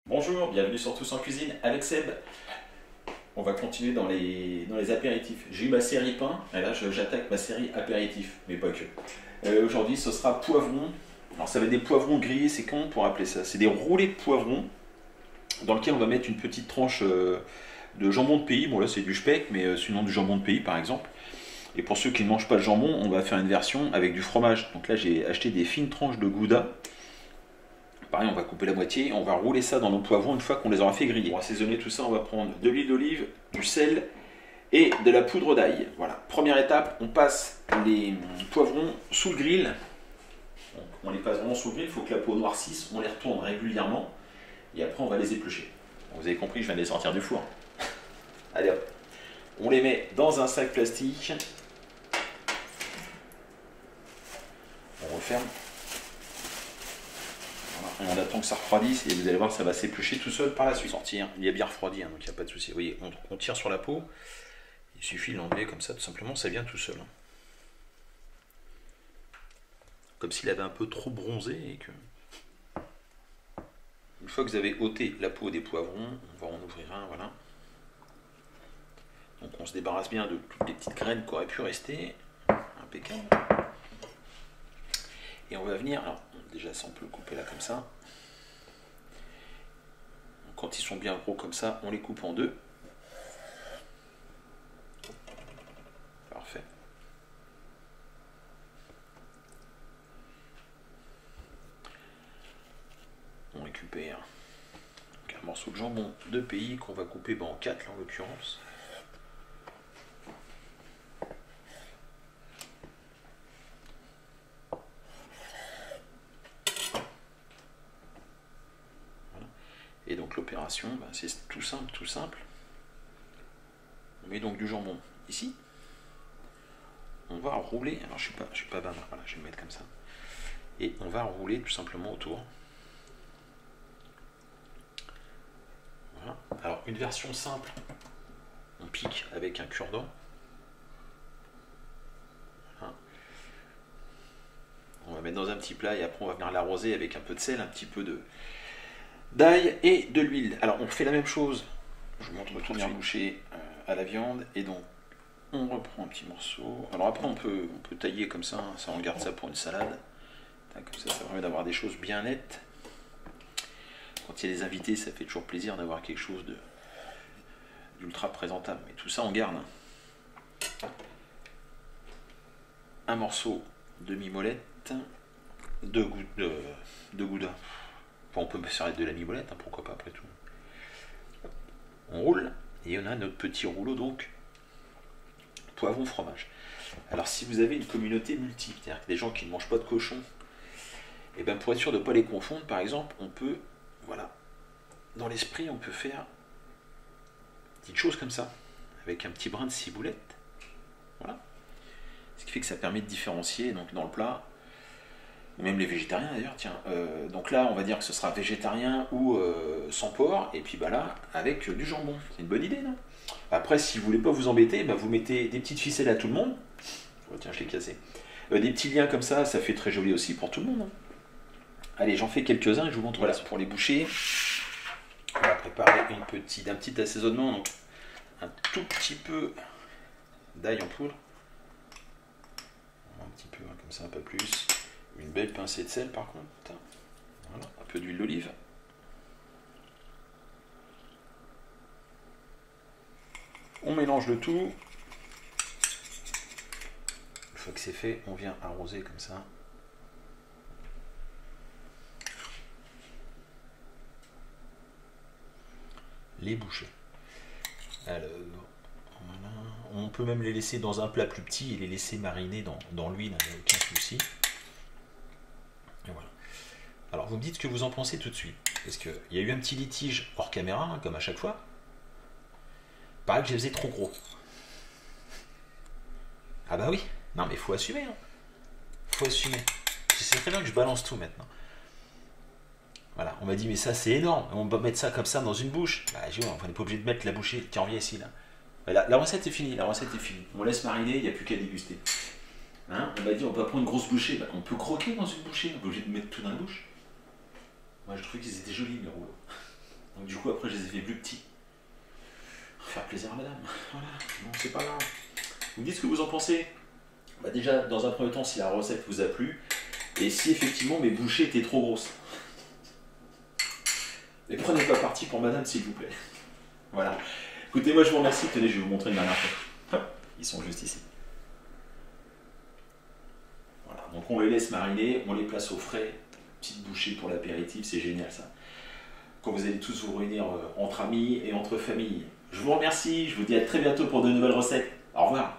Bonjour, bienvenue sur Tous en Cuisine avec Seb. On va continuer dans les apéritifs. J'ai eu ma série pain, et là j'attaque ma série apéritif, mais pas que. Aujourd'hui ce sera poivron. Alors ça va être des poivrons grillés, c'est comment on pourrait appeler ça? C'est des roulés de poivrons dans lequel on va mettre une petite tranche de jambon de pays. Bon là c'est du speck, mais sinon du jambon de pays par exemple. Et pour ceux qui ne mangent pas de jambon, on va faire une version avec du fromage. Donc là j'ai acheté des fines tranches de Gouda. Pareil, on va couper la moitié et on va rouler ça dans nos poivrons une fois qu'on les aura fait griller. Pour assaisonner tout ça, on va prendre de l'huile d'olive, du sel et de la poudre d'ail. Voilà, première étape, on passe les poivrons sous le grill. Donc, on les passe vraiment sous le grill, il faut que la peau noircisse, on les retourne régulièrement et après on va les éplucher. Vous avez compris, je viens de les sortir du four. Allez hop, on les met dans un sac plastique. On referme. On attend que ça refroidisse et vous allez voir, ça va s'éplucher tout seul par la suite. Sortir, il est bien refroidi, hein, donc il n'y a pas de souci. Vous voyez, on tire sur la peau, il suffit de l'enlever comme ça, tout simplement, ça vient tout seul. Comme s'il avait un peu trop bronzé et que... Une fois que vous avez ôté la peau des poivrons, on va en ouvrir un, voilà. Donc on se débarrasse bien de toutes les petites graines qui auraient pu rester. Impeccable. Et on va venir, alors déjà ça on peut le couper là comme ça. Donc, quand ils sont bien gros comme ça, on les coupe en deux. Parfait. On récupère un morceau de jambon de pays qu'on va couper en 4 en l'occurrence. Et donc l'opération, c'est tout simple, tout simple. On met donc du jambon ici. On va rouler, alors je suis pas bavard, voilà, je vais le mettre comme ça. Et on va rouler tout simplement autour. Voilà. Alors une version simple, on pique avec un cure-dent. Voilà. On va mettre dans un petit plat et après on va venir l'arroser avec un peu de sel, un petit peu d'ail et de l'huile. Alors on fait la même chose, je vous montre tout bien bouché à la viande et donc on reprend un petit morceau. Alors après on peut tailler comme ça, ça on garde ça pour une salade. Comme ça permet d'avoir des choses bien nettes. Quand il y a des invités, ça fait toujours plaisir d'avoir quelque chose d'ultra présentable. Mais tout ça on garde. Un morceau de mimolette, de Gouda. Enfin, on peut me servir de la mimolette, hein, pourquoi pas après tout. On roule et on a notre petit rouleau donc poivron fromage. Alors si vous avez une communauté multiple, c'est-à-dire des gens qui ne mangent pas de cochon, et bien pour être sûr de ne pas les confondre, par exemple, on peut, voilà, dans l'esprit, on peut faire une petite chose comme ça, avec un petit brin de ciboulette. Voilà. Ce qui fait que ça permet de différencier donc dans le plat. Même les végétariens d'ailleurs, tiens. Donc là, on va dire que ce sera végétarien ou sans porc, et puis là, avec du jambon. C'est une bonne idée, non? Après, si vous voulez pas vous embêter, vous mettez des petites ficelles à tout le monde. Oh, tiens, je l'ai cassé. Des petits liens comme ça fait très joli aussi pour tout le monde. Hein. Allez, j'en fais quelques-uns et je vous montre. Voilà, pour les boucher, on va préparer un petit assaisonnement. Donc, un tout petit peu d'ail en poudre. Un petit peu, comme ça, un peu plus. Une belle pincée de sel par contre. Voilà, un peu d'huile d'olive. On mélange le tout. Une fois que c'est fait, on vient arroser comme ça. Les bouchées. Alors, voilà. On peut même les laisser dans un plat plus petit et les laisser mariner dans l'huile, il n'y a aucun souci. Et voilà. Alors vous me dites ce que vous en pensez tout de suite. Parce qu'il y a eu un petit litige hors caméra, hein, comme à chaque fois. Pareil que je les faisais trop gros. Ah bah oui, non mais il faut assumer. Hein. Faut assumer. C'est très bien que je balance tout maintenant. Voilà, on m'a dit mais ça c'est énorme, on va mettre ça comme ça dans une bouche. Bah on n'est pas obligé de mettre la bouchée qui en vient ici là. Voilà, la recette est finie, On laisse mariner, il n'y a plus qu'à déguster. Hein, on m'a dit on peut prendre une grosse bouchée, on peut croquer dans une bouchée, on est obligé de mettre tout dans la bouche. Moi je trouvais qu'ils étaient jolis mes rouleaux. Donc du coup après je les ai fait plus petits. Faire plaisir à madame. Voilà, bon c'est pas grave. Vous me dites ce que vous en pensez. Bah déjà, dans un premier temps, si la recette vous a plu, et si effectivement mes bouchées étaient trop grosses. Mais prenez pas parti pour madame s'il vous plaît. Voilà. Écoutez, moi je vous remercie. Tenez, je vais vous montrer une dernière fois. Hop, ils sont juste ici. Voilà, donc on les laisse mariner, on les place au frais. Petite bouchée pour l'apéritif, c'est génial ça. Quand vous allez tous vous réunir entre amis et entre familles. Je vous remercie, je vous dis à très bientôt pour de nouvelles recettes. Au revoir.